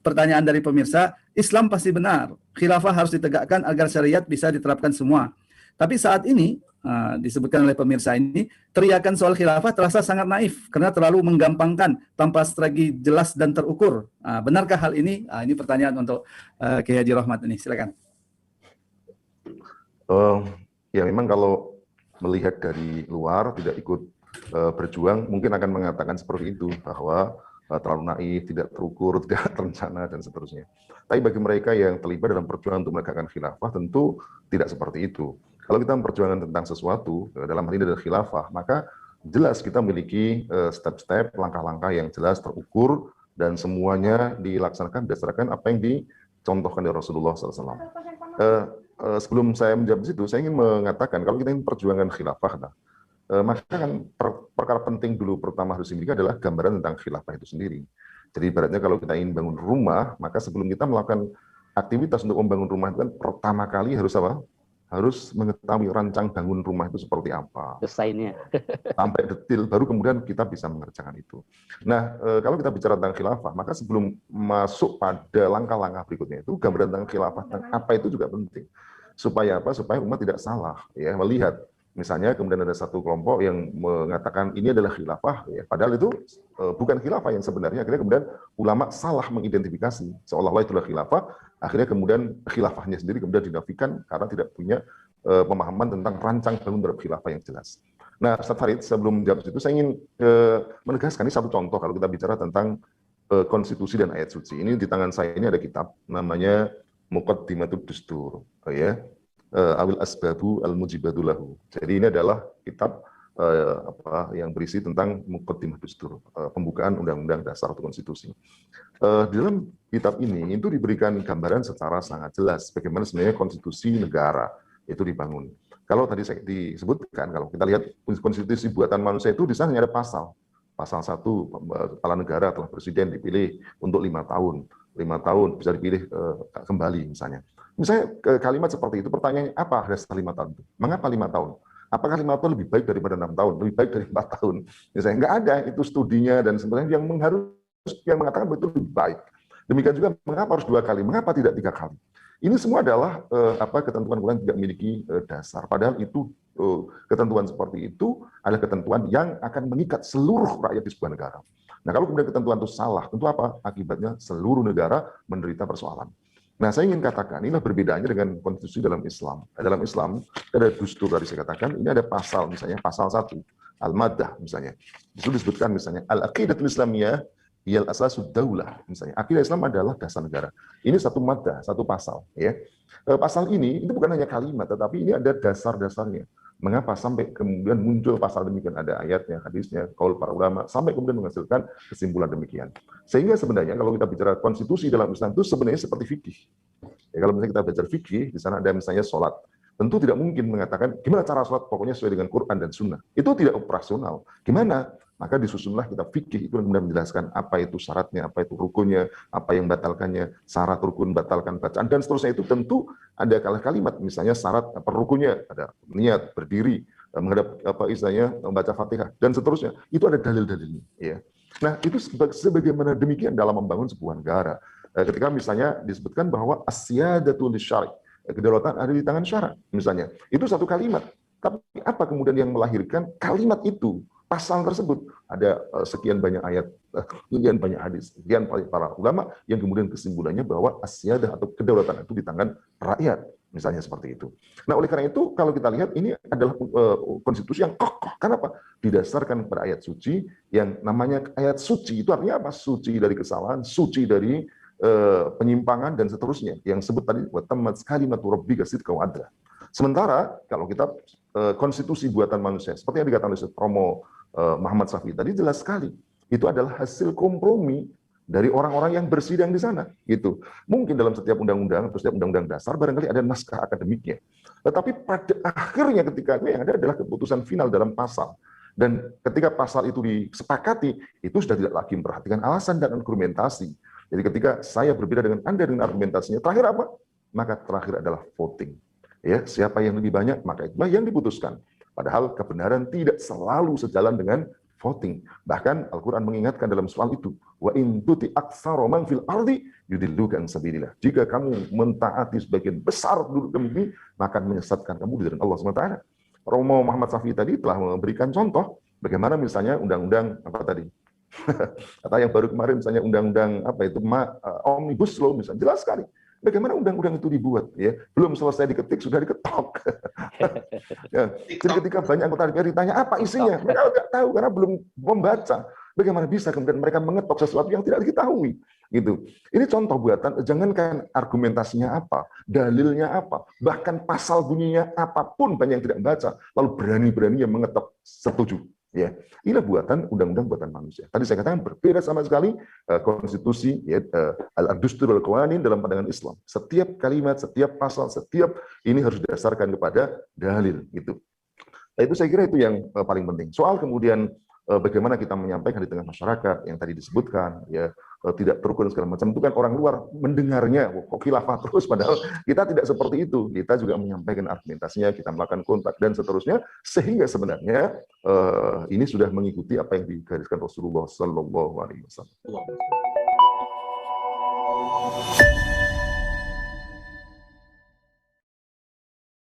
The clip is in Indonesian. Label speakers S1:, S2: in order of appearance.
S1: pertanyaan dari pemirsa, Islam pasti benar, khilafah harus ditegakkan agar syariat bisa diterapkan semua. Tapi saat ini, disebutkan oleh pemirsa ini, teriakan soal khilafah terasa sangat naif karena terlalu menggampangkan tanpa strategi jelas dan terukur. Benarkah hal ini? Ini pertanyaan untuk Kiai Haji Rohmat ini, silakan.
S2: Ya memang kalau melihat dari luar, tidak ikut berjuang, mungkin akan mengatakan seperti itu, bahwa terlalu naif, tidak terukur, tidak terencana, dan seterusnya. Tapi bagi mereka yang terlibat dalam perjuangan untuk menegakkan khilafah, tentu tidak seperti itu. Kalau kita memperjuangkan tentang sesuatu, dalam hal ini adalah khilafah, maka jelas kita memiliki step-step, langkah-langkah yang jelas, terukur, dan semuanya dilaksanakan berdasarkan apa yang dicontohkan dari Rasulullah SAW. Sebelum saya menjawab situ, saya ingin mengatakan, kalau kita ingin perjuangan khilafah, maka kan perkara penting dulu pertama harus dimiliki adalah gambaran tentang khilafah itu sendiri. Jadi ibaratnya kalau kita ingin bangun rumah, maka sebelum kita melakukan aktivitas untuk membangun rumah itu kan pertama kali harus apa? Harus mengetahui rancang bangun rumah itu seperti apa.
S3: Desainnya.
S2: Sampai detail, baru kemudian kita bisa mengerjakan itu. Nah, kalau kita bicara tentang khilafah, maka sebelum masuk pada langkah-langkah berikutnya itu, gambaran tentang khilafah, tentang apa itu juga penting. Supaya apa? Supaya umat tidak salah, ya, melihat. Misalnya kemudian ada satu kelompok yang mengatakan ini adalah khilafah, ya, padahal itu bukan khilafah yang sebenarnya. Akhirnya kemudian ulama salah mengidentifikasi seolah-olah itulah khilafah. Akhirnya kemudian khilafahnya sendiri kemudian dinafikan karena tidak punya pemahaman tentang rancang bangun terhadap khilafah yang jelas. Nah, Ustaz Farid, sebelum menjawab itu saya ingin menegaskan ini satu contoh kalau kita bicara tentang konstitusi dan ayat suci. Ini di tangan saya ini ada kitab namanya Muqaddimatud Dustur, ya. Awil Asbabu Al-Mujibatu Lahu. Jadi ini adalah kitab yang berisi tentang Muqaddimah Dustur, pembukaan Undang-Undang Dasar atau Konstitusi. Di dalam kitab ini itu diberikan gambaran secara sangat jelas bagaimana sebenarnya konstitusi negara itu dibangun. Kalau tadi saya disebutkan, kalau kita lihat konstitusi buatan manusia itu di sana hanya ada pasal 1, kepala negara atau presiden dipilih untuk 5 tahun. 5 tahun bisa dipilih kembali misalnya. Misalnya kalimat seperti itu, pertanyaannya apa dasar 5 tahun itu? Mengapa 5 tahun? Apakah 5 tahun lebih baik daripada 6 tahun? Lebih baik dari 4 tahun? Misalnya nggak ada itu studinya dan sebenarnya yang mengatakan betul lebih baik. Demikian juga mengapa harus 2 kali? Mengapa tidak 3 kali? Ini semua adalah ketentuan yang tidak memiliki dasar. Padahal itu ketentuan seperti itu adalah ketentuan yang akan mengikat seluruh rakyat di sebuah negara. Nah, kalau kemudian ketentuan itu salah, tentu apa? Akibatnya seluruh negara menderita persoalan. Nah, saya ingin katakan, inilah perbedaannya dengan konstitusi dalam Islam. Dalam Islam, ada dustur tadi saya katakan, ini ada pasal, misalnya pasal 1, Al-Maddah misalnya. Itu disebutkan misalnya, Al-Aqidatul Islamiyah, Yal Asasud Daulah, misalnya. Akidah Islam adalah dasar negara. Ini satu maddah, satu pasal. Ya. Pasal ini, itu bukan hanya kalimat, tetapi ini ada dasar-dasarnya. Mengapa sampai kemudian muncul pasal demikian, ada ayatnya, hadisnya, qaul para ulama, sampai kemudian menghasilkan kesimpulan demikian. Sehingga sebenarnya kalau kita bicara konstitusi dalam Islam itu sebenarnya seperti fikih. Ya, kalau misalnya kita belajar fikih, di sana ada misalnya sholat. Tentu tidak mungkin mengatakan gimana cara sholat, pokoknya sesuai dengan Quran dan Sunnah. Itu tidak operasional. Gimana? Maka disusunlah kitab fikih itu kemudian menjelaskan apa itu syaratnya, apa itu rukunnya, apa yang batalkannya, syarat rukun batalkan bacaan dan seterusnya. Itu tentu ada kalimat, misalnya syarat rukunnya ada niat, berdiri, menghadap membaca Fatihah dan seterusnya. Itu ada dalil-dalilnya, ya. Nah, itu sebagaimana demikian dalam membangun sebuah negara. Ketika misalnya disebutkan bahwa asyadatul syari', kedaulatan ada di tangan syarak misalnya. Itu satu kalimat. Tapi apa kemudian yang melahirkan kalimat itu? Pasal tersebut ada sekian banyak ayat, sekian banyak hadis, sekian para ulama yang kemudian kesimpulannya bahwa asyadah atau kedaulatan itu di tangan rakyat, misalnya seperti itu. Nah, oleh karena itu kalau kita lihat ini adalah konstitusi yang kokoh. Kenapa? Didasarkan pada ayat suci yang namanya ayat suci. Itu artinya apa? Suci dari kesalahan, suci dari penyimpangan dan seterusnya. Yang sebut tadi wa tammat kalimatu rabbika sidqan wa adla. Sementara kalau kita konstitusi buatan manusia seperti yang dikatakan oleh Romo Muhammad Syafi'i tadi jelas sekali. Itu adalah hasil kompromi dari orang-orang yang bersidang di sana. Gitu. Mungkin dalam setiap undang-undang atau setiap undang-undang dasar barangkali ada naskah akademiknya. Tetapi pada akhirnya ketika yang ada adalah keputusan final dalam pasal. Dan ketika pasal itu disepakati, itu sudah tidak lagi memperhatikan alasan dan argumentasi. Jadi ketika saya berbeda dengan Anda dengan argumentasinya, terakhir apa? Maka terakhir adalah voting. Ya, siapa yang lebih banyak, maka itulah yang diputuskan. Padahal kebenaran tidak selalu sejalan dengan voting. Bahkan Al-Quran mengingatkan dalam soal itu, wa in tuti aktsara man fil ardi yudilluka an sabilillah. Jika kamu mentaati sebagian besar penduduk bumi, maka akan menyesatkan kamu di jalan Allah SWT. Romo Muhammad Syafi'i tadi telah memberikan contoh bagaimana misalnya undang-undang apa tadi? Atau yang baru kemarin misalnya undang-undang apa itu Omnibus Law misalnya, jelas sekali bagaimana undang-undang itu dibuat, ya belum selesai diketik sudah diketok. Ya. Jadi ketika banyak anggota DPR ditanya apa isinya, mereka tidak tahu karena belum membaca. Bagaimana bisa kemudian mereka mengetok sesuatu yang tidak diketahui, gitu. Ini contoh buatan, jangankan argumentasinya apa, dalilnya apa, bahkan pasal bunyinya apapun banyak yang tidak membaca, lalu berani-beraninya mengetok setuju. Ya, inilah buatan undang-undang buatan manusia. Tadi saya katakan berbeda sama sekali konstitusi, ya, al-dustur al-qawanin dalam pandangan Islam. Setiap kalimat, setiap pasal, setiap ini harus didasarkan kepada dalil. Gitu. Nah, itu saya kira itu yang paling penting. Soal kemudian bagaimana kita menyampaikan di tengah masyarakat yang tadi disebutkan, ya tidak terukun segala macam, itu kan orang luar mendengarnya kok khilafah terus, padahal kita tidak seperti itu. Kita juga menyampaikan argumentasinya, kita melakukan kontak dan seterusnya, sehingga sebenarnya ini sudah mengikuti apa yang digariskan Rasulullah Sallallahu Alaihi Wasallam.